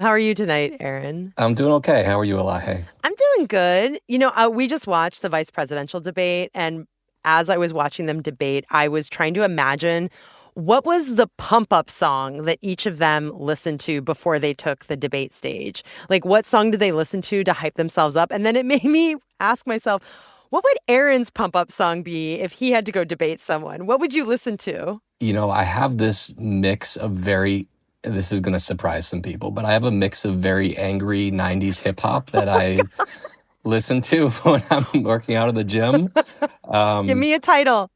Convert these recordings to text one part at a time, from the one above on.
How are you tonight, Aaron? I'm doing okay. How are you, Elahe? I'm doing good. We just watched the vice presidential debate, and as I was watching them debate, I was trying to imagine what was the pump up song that each of them listened to before they took the debate stage? Like, what song did they listen to hype themselves up? And then it made me ask myself, what would Aaron's pump up song be if he had to go debate someone? What would you listen to? I have this mix of this is going to surprise some people, but I have a mix of very angry 90s hip hop that I listen to when I'm working out in the gym. Give me a title.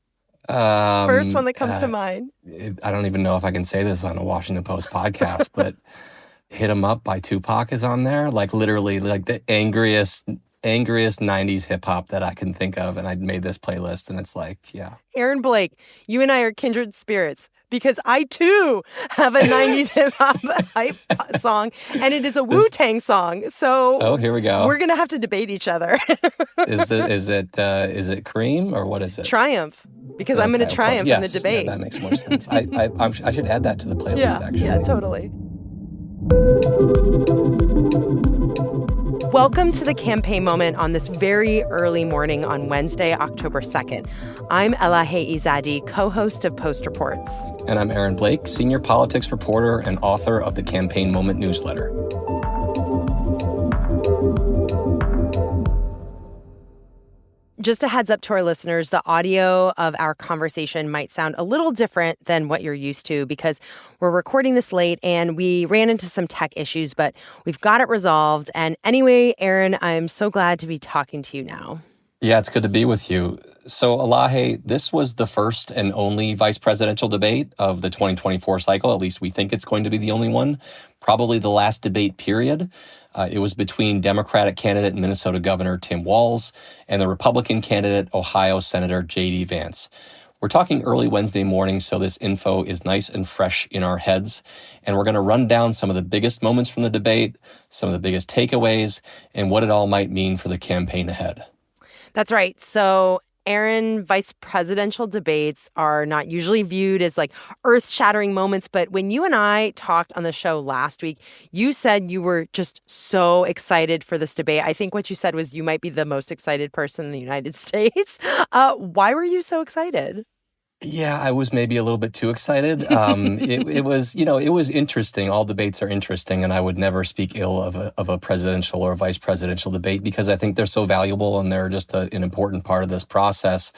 First one Um, that comes to uh, mind. I don't even know if I can say this on a Washington Post podcast, but Hit 'Em Up by Tupac is on there. Like literally like the angriest 90s hip hop that I can think of. And I made this playlist and it's like, yeah. Aaron Blake, you and I are kindred spirits because I too have a 90s hip hop hype song, and it is a Wu-Tang song. So Oh, here we go. we're going to have to debate each other. Is it Cream or what is it? Triumph, because I'm going Okay, to of course. triumph in the Yes, debate. yeah, that makes more sense. I should add that to the playlist, Yeah, actually. yeah, totally. Welcome to the campaign moment on this very early morning on Wednesday, October 2nd. I'm Elahe Izadi, co-host of Post Reports. And I'm Aaron Blake, senior politics reporter and author of the Campaign Moment newsletter. Just a heads up to our listeners, the audio of our conversation might sound a little different than what you're used to because we're recording this late and we ran into some tech issues, but we've got it resolved. And anyway, Aaron, I'm so glad to be talking to you now. Yeah, it's good to be with you. So, Elahe, this was the first and only vice presidential debate of the 2024 cycle. At least we think it's going to be the only one. Probably the last debate period. It was between Democratic candidate and Minnesota Governor Tim Walz and the Republican candidate, Ohio Senator J.D. Vance. We're talking early Wednesday morning, so this info is nice and fresh in our heads. And we're going to run down some of the biggest moments from the debate, some of the biggest takeaways, and what it all might mean for the campaign ahead. That's right. So, Aaron, vice presidential debates are not usually viewed as like earth-shattering moments, but when you and I talked on the show last week, you said you were just so excited for this debate. I think what you said was you might be the most excited person in the United States. Why were you so excited? Yeah, I was maybe a little bit too excited. It was, it was interesting. All debates are interesting, and I would never speak ill of a presidential or vice presidential debate because I think they're so valuable and they're just an important part of this process.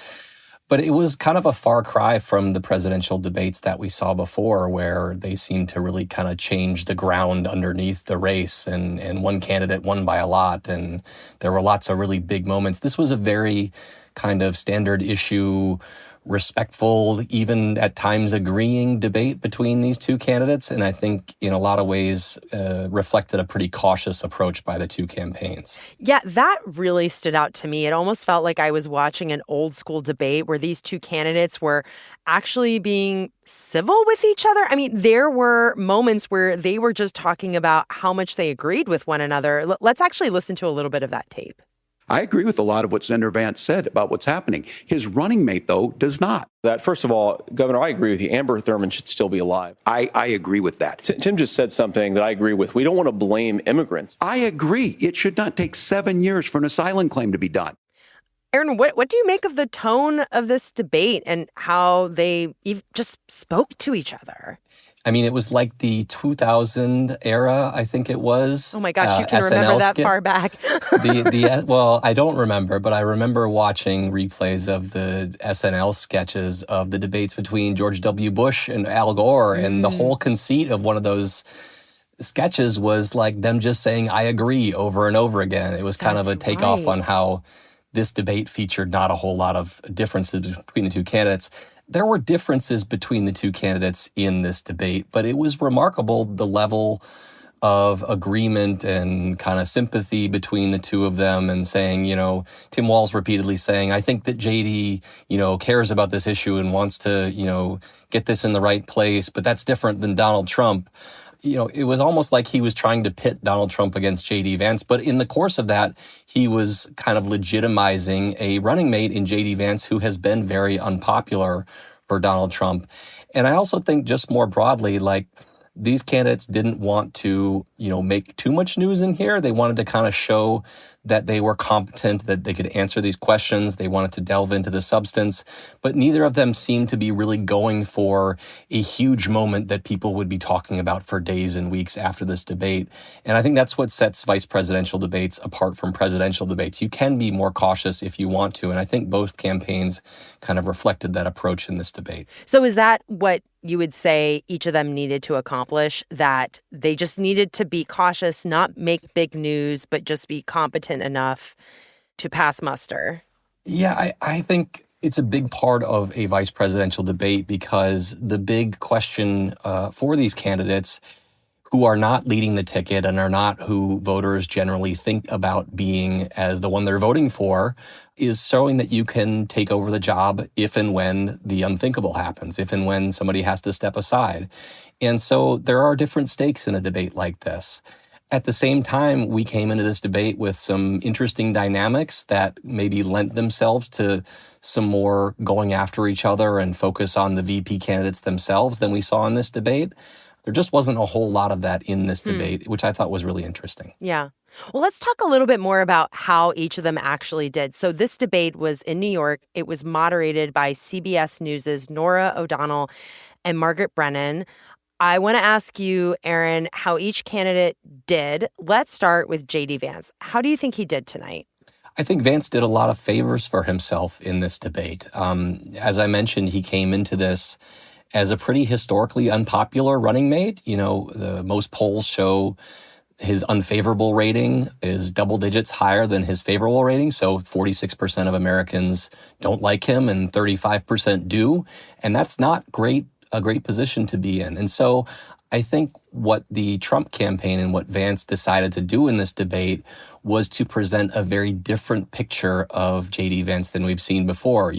But it was kind of a far cry from the presidential debates that we saw before, where they seemed to really kind of change the ground underneath the race, and one candidate won by a lot, and there were lots of really big moments. This was a very kind of standard issue, respectful, even at times agreeing debate between these two candidates. And I think in a lot of ways reflected a pretty cautious approach by the two campaigns. Yeah, that really stood out to me. It almost felt like I was watching an old school debate where these two candidates were actually being civil with each other. I mean, there were moments where they were just talking about how much they agreed with one another. Let's actually listen to a little bit of that tape. I agree with a lot of what Senator Vance said about what's happening. His running mate, though, does not. That, first of all, Governor, I agree with you. Amber Thurman should still be alive. I agree with that. Tim just said something that I agree with. We don't want to blame immigrants. I agree. It should not take 7 years for an asylum claim to be done. Aaron, what do you make of the tone of this debate and how they just spoke to each other? I mean, it was like the 2000 era, I think it was. Oh my gosh, you can SNL remember that skit. far back. Well, I don't remember, but I remember watching replays of the SNL sketches of the debates between George W. Bush and Al Gore, and the whole conceit of one of those sketches was like them just saying, I agree, over and over again. It was kind of a takeoff on how this debate featured not a whole lot of differences between the two candidates. There were differences between the two candidates in this debate, but it was remarkable the level of agreement and kind of sympathy between the two of them, and saying, Tim Walz repeatedly saying, I think that JD, cares about this issue and wants to, get this in the right place, but that's different than Donald Trump. It was almost like he was trying to pit Donald Trump against J.D. Vance. But in the course of that, he was kind of legitimizing a running mate in J.D. Vance who has been very unpopular for Donald Trump. And I also think just more broadly, like these candidates didn't want to, make too much news in here. They wanted to kind of show that they were competent, that they could answer these questions. They wanted to delve into the substance, but neither of them seemed to be really going for a huge moment that people would be talking about for days and weeks after this debate. And I think that's what sets vice presidential debates apart from presidential debates. You can be more cautious if you want to, and I think both campaigns kind of reflected that approach in this debate. So is that what you would say each of them needed to accomplish, that they just needed to be cautious, not make big news, but just be competent enough to pass muster? Yeah, I think it's a big part of a vice presidential debate because the big question for these candidates who are not leading the ticket and are not who voters generally think about being as the one they're voting for is showing that you can take over the job if and when the unthinkable happens, if and when somebody has to step aside. And so there are different stakes in a debate like this. At the same time, we came into this debate with some interesting dynamics that maybe lent themselves to some more going after each other and focus on the VP candidates themselves than we saw in this debate. There just wasn't a whole lot of that in this debate, which I thought was really interesting. Yeah. Well, let's talk a little bit more about how each of them actually did. So this debate was in New York. It was moderated by CBS News' Norah O'Donnell and Margaret Brennan. I want to ask you, Aaron, how each candidate did. Let's start with J.D. Vance. How do you think he did tonight? I think Vance did a lot of favors for himself in this debate. As I mentioned, he came into this as a pretty historically unpopular running mate. The most polls show his unfavorable rating is double digits higher than his favorable rating. So 46% of Americans don't like him and 35% do. And that's not a great position to be in. And so I think what the Trump campaign and what Vance decided to do in this debate was to present a very different picture of J.D. Vance than we've seen before.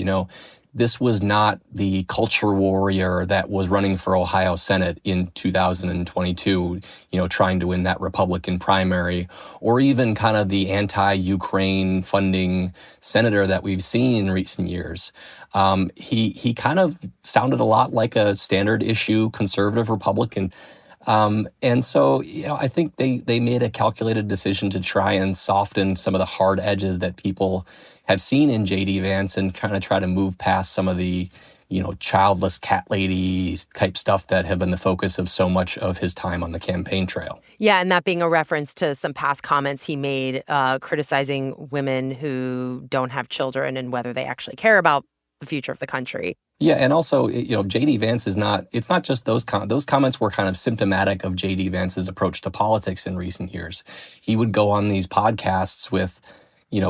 This was not the culture warrior that was running for Ohio Senate in 2022, trying to win that Republican primary, or even kind of the anti-Ukraine funding senator that we've seen in recent years. He kind of sounded a lot like a standard issue conservative Republican. And so, I think they made a calculated decision to try and soften some of the hard edges that people have seen in J.D. Vance and kind of try to move past some of the, childless cat lady type stuff that have been the focus of so much of his time on the campaign trail. Yeah, and that being a reference to some past comments he made criticizing women who don't have children and whether they actually care about the future of the country. Yeah, and also, J.D. Vance it's not just those comments were kind of symptomatic of J.D. Vance's approach to politics in recent years. He would go on these podcasts with,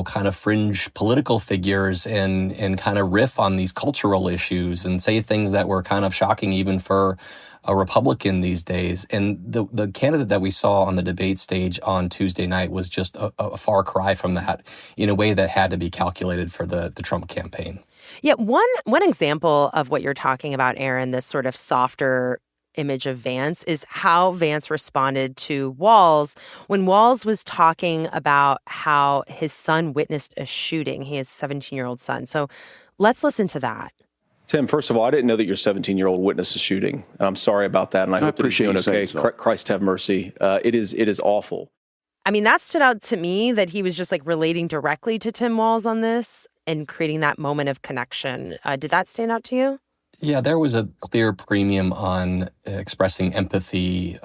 kind of fringe political figures and kind of riff on these cultural issues and say things that were kind of shocking even for a Republican these days. And the candidate that we saw on the debate stage on Tuesday night was just a far cry from that in a way that had to be calculated for the Trump campaign. Yeah, one example of what you're talking about, Aaron, this sort of softer image of Vance, is how Vance responded to Walz when Walz was talking about how his son witnessed a shooting. He has a 17-year-old son. So let's listen to that. Tim, first of all, I didn't know that your 17-year-old witnessed a shooting. And I'm sorry about that, and I hope that he's doing okay. So. Christ have mercy. It is awful. I mean, that stood out to me, that he was just relating directly to Tim Walz on this and creating that moment of connection. Did that stand out to you? Yeah, there was a clear premium on expressing empathy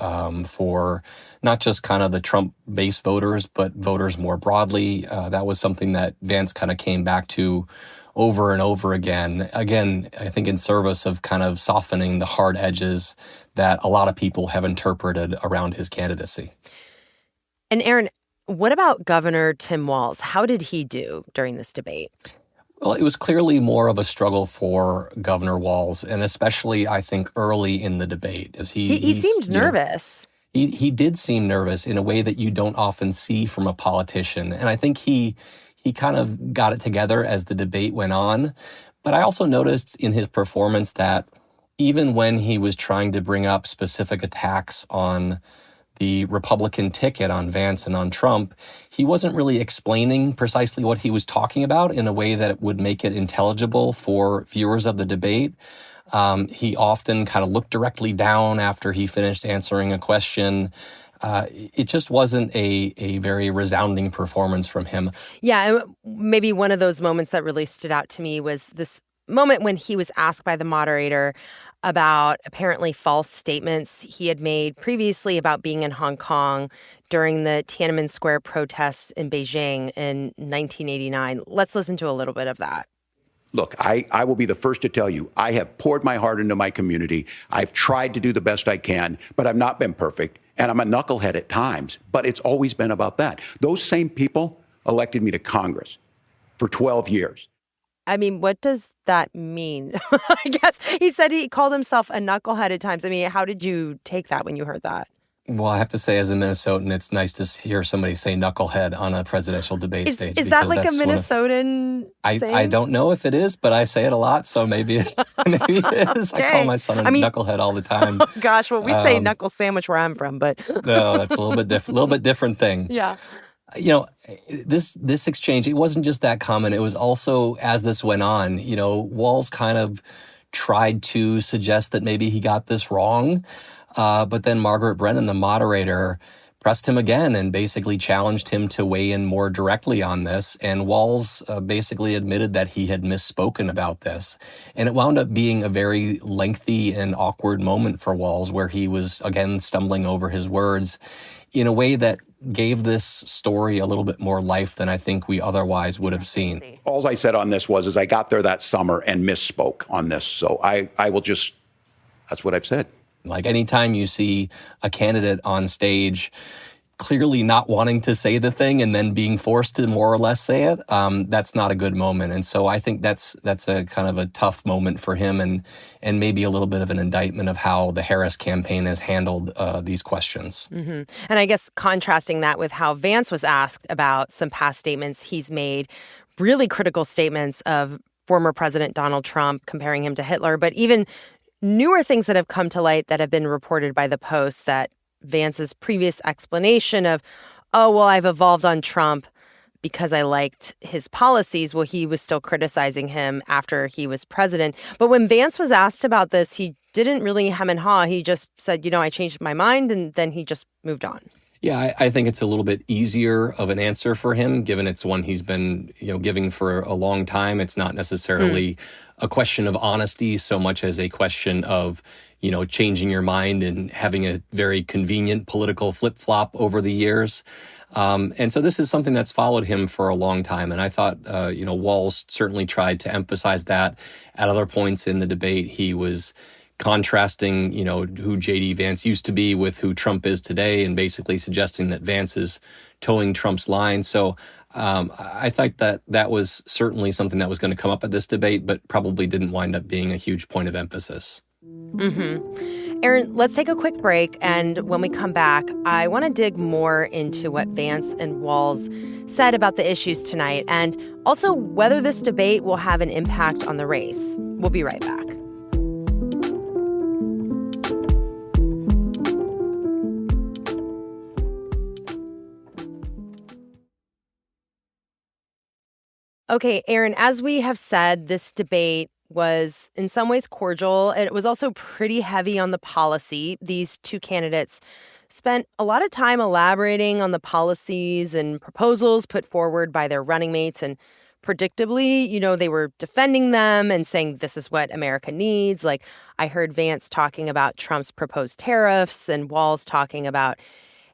for not just kind of the Trump-based voters, but voters more broadly. That was something that Vance kind of came back to over and over again. Again, I think in service of kind of softening the hard edges that a lot of people have interpreted around his candidacy. And Aaron, what about Governor Tim Walz? How did he do during this debate? Well, it was clearly more of a struggle for Governor Walz, and especially, I think, early in the debate. As he seemed nervous. He did seem nervous in a way that you don't often see from a politician. And I think he kind of got it together as the debate went on. But I also noticed in his performance that even when he was trying to bring up specific attacks on the Republican ticket on Vance and on Trump, he wasn't really explaining precisely what he was talking about in a way that would make it intelligible for viewers of the debate. He often kind of looked directly down after he finished answering a question. It just wasn't a very resounding performance from him. Yeah, maybe one of those moments that really stood out to me was this moment when he was asked by the moderator about apparently false statements he had made previously about being in Hong Kong during the Tiananmen Square protests in Beijing in 1989. Let's listen to a little bit of that. Look, I will be the first to tell you, I have poured my heart into my community. I've tried to do the best I can, but I've not been perfect. And I'm a knucklehead at times, but it's always been about that. Those same people elected me to Congress for 12 years. I mean, what does that mean? I guess he said he called himself a knucklehead at times. I mean, how did you take that when you heard that? Well, I have to say, as a Minnesotan, it's nice to hear somebody say knucklehead on a presidential debate stage. Is that like a Minnesotan saying? I don't know if it is, but I say it a lot, so maybe it is. Okay. I call my son a knucklehead all the time. Oh, gosh, well, we say knuckle sandwich where I'm from, but... No, that's a little bit different thing. Yeah. You know, this exchange, it wasn't just that comment. It was also, as this went on, you know, Walz kind of tried to suggest that maybe he got this wrong. But then Margaret Brennan, the moderator, pressed him again and basically challenged him to weigh in more directly on this. And Walz basically admitted that he had misspoken about this. And it wound up being a very lengthy and awkward moment for Walz, where he was, again, stumbling over his words in a way that gave this story a little bit more life than I think we otherwise would have seen. All I said on this was I got there that summer and misspoke on this. So I will just, that's what I've said. Like anytime you see a candidate on stage clearly not wanting to say the thing and then being forced to more or less say it, that's not a good moment. And so I think that's a kind of a tough moment for him and maybe a little bit of an indictment of how the Harris campaign has handled these questions. Mm-hmm. And I guess contrasting that with how Vance was asked about some past statements he's made, really critical statements of former President Donald Trump, comparing him to Hitler, but even newer things that have come to light that have been reported by the Post, that Vance's previous explanation of, oh, well, I've evolved on Trump because I liked his policies. Well, he was still criticizing him after he was president. But when Vance was asked about this, he didn't really hem and haw. He just said, you know, I changed my mind, and then he just moved on. Yeah, I think it's a little bit easier of an answer for him, given it's one he's been, you know, giving for a long time. It's not necessarily a question of honesty so much as a question of, you know, changing your mind and having a very convenient political flip-flop over the years. And so this is something that's followed him for a long time. And I thought, you know, Walz certainly tried to emphasize that. At other points in the debate, he was contrasting, you know, who J.D. Vance used to be with who Trump is today, and basically suggesting that Vance is towing Trump's line. So I thought that was certainly something that was going to come up at this debate, but probably didn't wind up being a huge point of emphasis. Mm-hmm. Aaron, let's take a quick break. And when we come back, I want to dig more into what Vance and Walz said about the issues tonight, and also whether this debate will have an impact on the race. We'll be right back. Okay, Aaron, as we have said, this debate was in some ways cordial. It was also pretty heavy on the policy. These two candidates spent a lot of time elaborating on the policies and proposals put forward by their running mates. And predictably, you know, they were defending them and saying this is what America needs. Like, I heard Vance talking about Trump's proposed tariffs and Walz talking about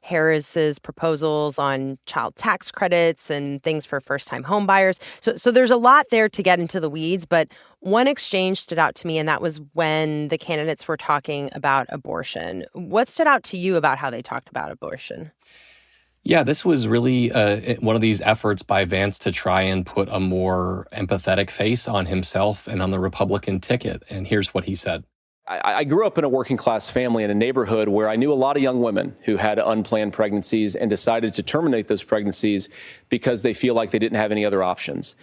Harris's proposals on child tax credits and things for first-time home buyers. So there's a lot there to get into the weeds, but one exchange stood out to me, and that was when the candidates were talking about abortion. What stood out to you about how they talked about abortion? Yeah, this was really one of these efforts by Vance to try and put a more empathetic face on himself and on the Republican ticket. And here's what he said. I grew up in a working class family in a neighborhood where I knew a lot of young women who had unplanned pregnancies and decided to terminate those pregnancies because they feel like they didn't have any other options.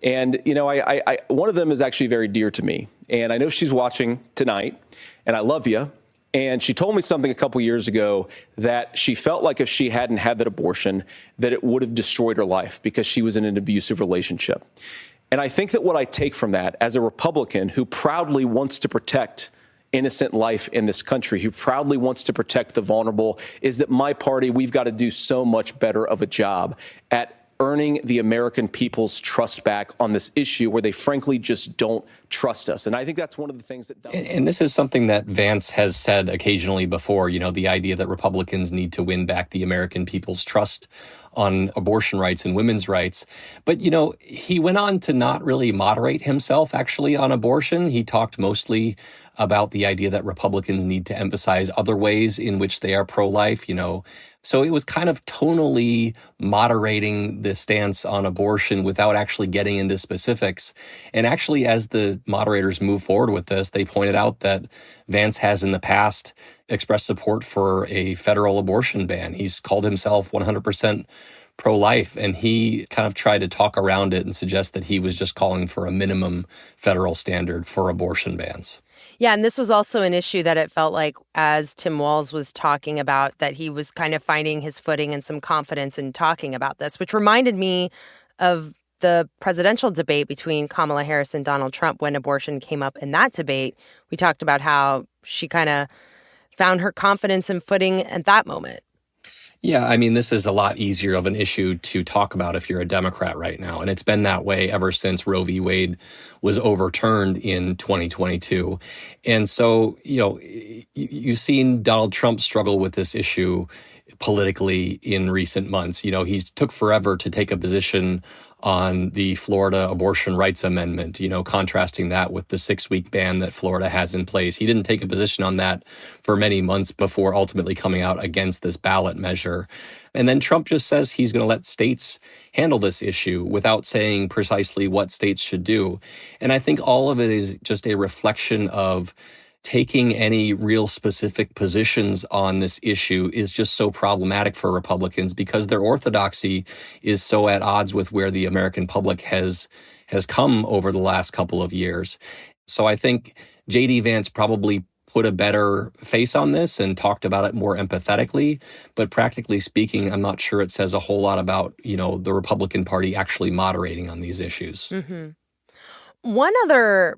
And, you know, I one of them is actually very dear to me. And I know she's watching tonight, and I love you. And she told me something a couple years ago that she felt like if she hadn't had that abortion, that it would have destroyed her life because she was in an abusive relationship. And I think that what I take from that as a Republican who proudly wants to protect innocent life in this country, who proudly wants to protect the vulnerable, is that my party, we've got to do so much better of a job at earning the American people's trust back on this issue where they frankly just don't trust us. And I think that's one of the things that... And this is something that Vance has said occasionally before, the idea that Republicans need to win back the American people's trust on abortion rights and women's rights. But, he went on to not really moderate himself actually on abortion. He talked mostly about the idea that Republicans need to emphasize other ways in which they are pro-life, So it was kind of tonally moderating the stance on abortion without actually getting into specifics. And actually, as the moderators move forward with this, they pointed out that Vance has in the past expressed support for a federal abortion ban. He's called himself 100% pro-life, and he kind of tried to talk around it and suggest that he was just calling for a minimum federal standard for abortion bans. Yeah, and this was also an issue that it felt like, as Tim Walz was talking about, that he was kind of finding his footing and some confidence in talking about this, which reminded me of the presidential debate between Kamala Harris and Donald Trump when abortion came up in that debate. We talked about how she kind of found her confidence and footing at that moment. Yeah, this is a lot easier of an issue to talk about if you're a Democrat right now. And it's been that way ever since Roe v. Wade was overturned in 2022. And so, you've seen Donald Trump struggle with this issue politically in recent months. He's took forever to take a position on the Florida abortion rights amendment, contrasting that with the 6-week ban that Florida has in place. He didn't take a position on that for many months before ultimately coming out against this ballot measure. And then Trump just says he's going to let states handle this issue without saying precisely what states should do. And I think all of it is just a reflection of taking any real specific positions on this issue is just so problematic for Republicans because their orthodoxy is so at odds with where the American public has come over the last couple of years. So I think J.D. Vance probably put a better face on this and talked about it more empathetically. But practically speaking, I'm not sure it says a whole lot about, the Republican Party actually moderating on these issues. Mm-hmm. One other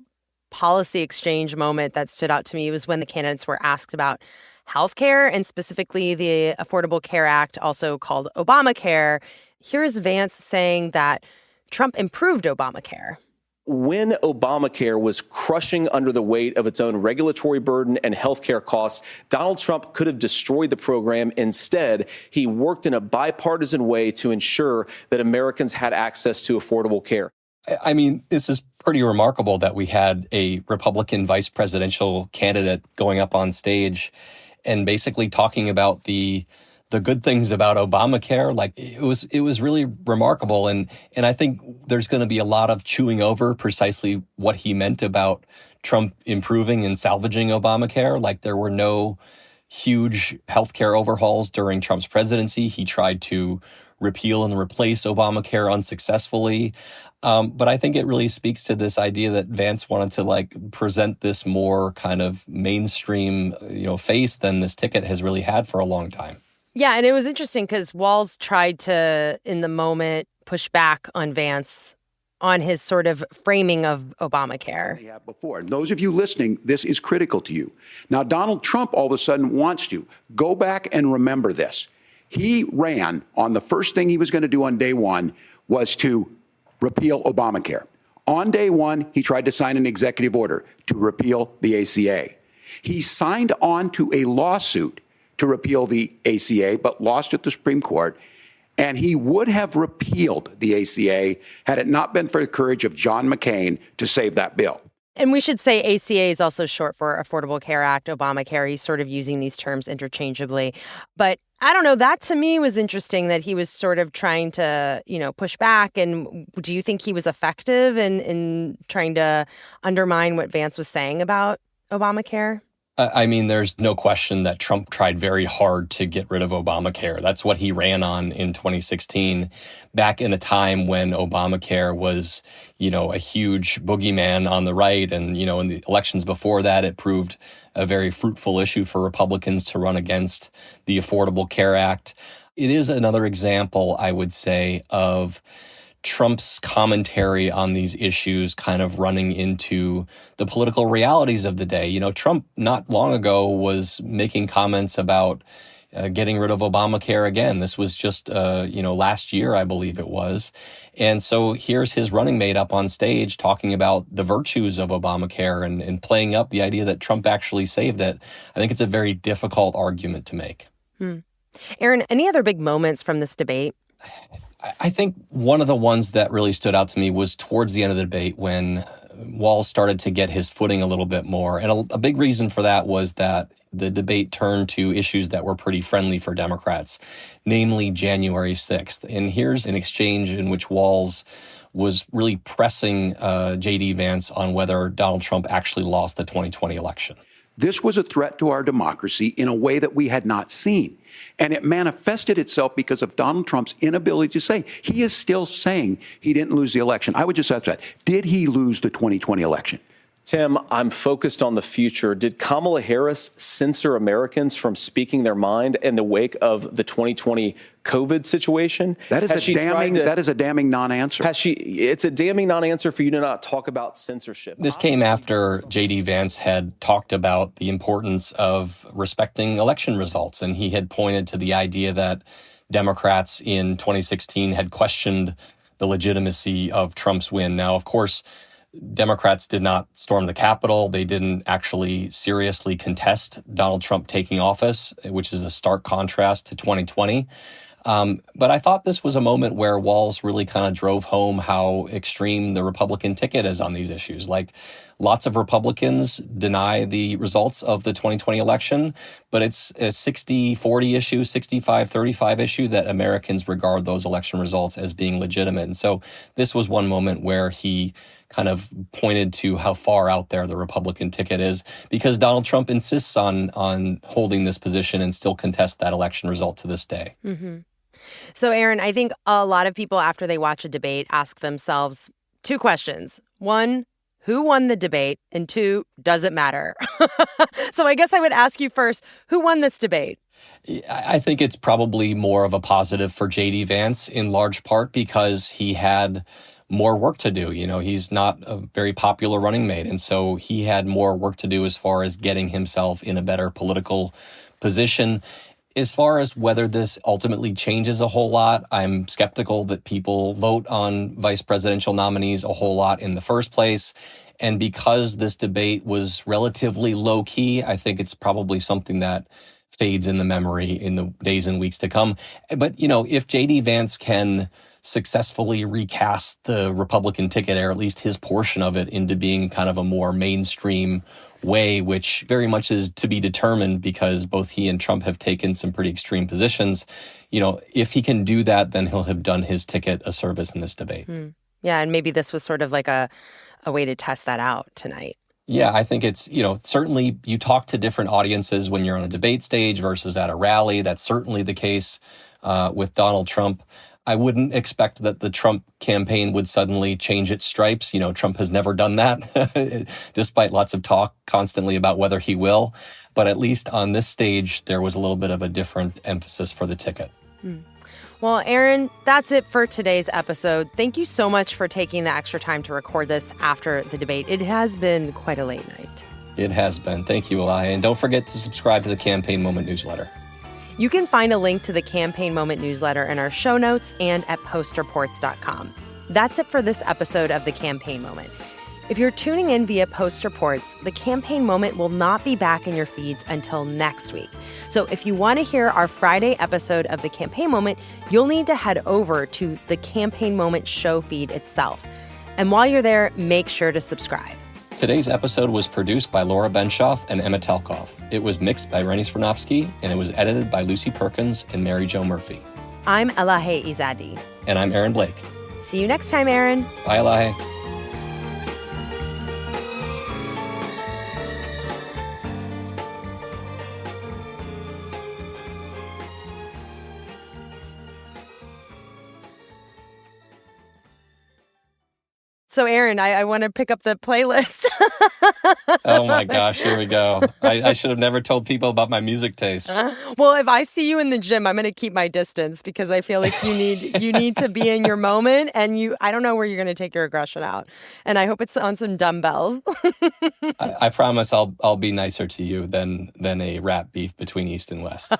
policy exchange moment that stood out to me was when the candidates were asked about healthcare and specifically the Affordable Care Act, also called Obamacare. Here's Vance saying that Trump improved Obamacare. When Obamacare was crushing under the weight of its own regulatory burden and healthcare costs, Donald Trump could have destroyed the program. Instead, he worked in a bipartisan way to ensure that Americans had access to affordable care. This is pretty remarkable that we had a Republican vice presidential candidate going up on stage and basically talking about the good things about Obamacare. Like it was really remarkable. And I think there's going to be a lot of chewing over precisely what he meant about Trump improving and salvaging Obamacare. Like there were no huge healthcare overhauls during Trump's presidency. He tried to repeal and replace Obamacare unsuccessfully. But I think it really speaks to this idea that Vance wanted to present this more kind of mainstream, face than this ticket has really had for a long time. Yeah, and it was interesting because Walz tried to, in the moment, push back on Vance on his sort of framing of Obamacare. Yeah, before. And those of you listening, this is critical to you. Now, Donald Trump all of a sudden wants to go back and remember this. He ran on the first thing he was going to do on day one was to repeal Obamacare. On day one, he tried to sign an executive order to repeal the ACA. He signed on to a lawsuit to repeal the ACA, but lost at the Supreme Court. And he would have repealed the ACA had it not been for the courage of John McCain to save that bill. And we should say ACA is also short for Affordable Care Act, Obamacare. He's sort of using these terms interchangeably. But I don't know, that to me was interesting that he was sort of trying to, push back. And do you think he was effective in trying to undermine what Vance was saying about Obamacare? There's no question that Trump tried very hard to get rid of Obamacare. That's what he ran on in 2016, back in a time when Obamacare was, a huge boogeyman on the right. And, in the elections before that, it proved a very fruitful issue for Republicans to run against the Affordable Care Act. It is another example, I would say, of Trump's commentary on these issues kind of running into the political realities of the day. You know, Trump not long ago was making comments about getting rid of Obamacare again. This was just, last year, I believe it was. And so here's his running mate up on stage talking about the virtues of Obamacare and playing up the idea that Trump actually saved it. I think it's a very difficult argument to make. Aaron, any other big moments from this debate? I think one of the ones that really stood out to me was towards the end of the debate when Walz started to get his footing a little bit more. And a big reason for that was that the debate turned to issues that were pretty friendly for Democrats, namely January 6th. And here's an exchange in which Walz was really pressing J.D. Vance on whether Donald Trump actually lost the 2020 election. This was a threat to our democracy in a way that we had not seen. And it manifested itself because of Donald Trump's inability to say. He is still saying he didn't lose the election. I would just ask that. Did he lose the 2020 election? Tim, I'm focused on the future. Did Kamala Harris censor Americans from speaking their mind in the wake of the 2020 COVID situation? That is a damning non-answer. It's a damning non-answer for you to not talk about censorship. This came after J.D. Vance had talked about the importance of respecting election results, and he had pointed to the idea that Democrats in 2016 had questioned the legitimacy of Trump's win. Now, of course, Democrats did not storm the Capitol. They didn't actually seriously contest Donald Trump taking office, which is a stark contrast to 2020. But I thought this was a moment where Walz really kind of drove home how extreme the Republican ticket is on these issues. Like, lots of Republicans deny the results of the 2020 election, but it's a 60-40 issue, 65-35 issue that Americans regard those election results as being legitimate. And so this was one moment where he kind of pointed to how far out there the Republican ticket is, because Donald Trump insists on holding this position and still contests that election result to this day. Mm-hmm. So, Aaron, I think a lot of people after they watch a debate ask themselves two questions. One, who won the debate? And two, does it matter? So I guess I would ask you first, who won this debate? I think it's probably more of a positive for J.D. Vance, in large part because he had more work to do. You know, he's not a very popular running mate. And so he had more work to do as far as getting himself in a better political position. As far as whether this ultimately changes a whole lot, I'm skeptical that people vote on vice presidential nominees a whole lot in the first place. And because this debate was relatively low key, I think it's probably something that fades in the memory in the days and weeks to come. But, you know, if J.D. Vance can successfully recast the Republican ticket, or at least his portion of it, into being kind of a more mainstream way, which very much is to be determined because both he and Trump have taken some pretty extreme positions. You know, if he can do that, then he'll have done his ticket a service in this debate. Yeah, and maybe this was sort of like a way to test that out tonight. Yeah, I think it's, you know, certainly you talk to different audiences when you're on a debate stage versus at a rally. That's certainly the case with Donald Trump. I wouldn't expect that the Trump campaign would suddenly change its stripes. You know, Trump has never done that, despite lots of talk constantly about whether he will. But at least on this stage, there was a little bit of a different emphasis for the ticket. Well, Aaron, that's it for today's episode. Thank you so much for taking the extra time to record this after the debate. It has been quite a late night. It has been. Thank you, Eli. And don't forget to subscribe to the Campaign Moment newsletter. You can find a link to the Campaign Moment newsletter in our show notes and at postreports.com. That's it for this episode of the Campaign Moment. If you're tuning in via Post Reports, the Campaign Moment will not be back in your feeds until next week. So if you want to hear our Friday episode of the Campaign Moment, you'll need to head over to the Campaign Moment show feed itself. And while you're there, make sure to subscribe. Today's episode was produced by Laura Benshoff and Emma Telkoff. It was mixed by Rennie Svirnovsky, and it was edited by Lucy Perkins and Mary Jo Murphy. I'm Elahe Izadi. And I'm Aaron Blake. See you next time, Aaron. Bye, Elahe. So, Aaron, I want to pick up the playlist. Oh my gosh, here we go. I should have never told people about my music tastes. Well, if I see you in the gym, I'm going to keep my distance because I feel like you need to be in your moment, and I don't know where you're going to take your aggression out. And I hope it's on some dumbbells. I promise I'll be nicer to you than a rap beef between East and West.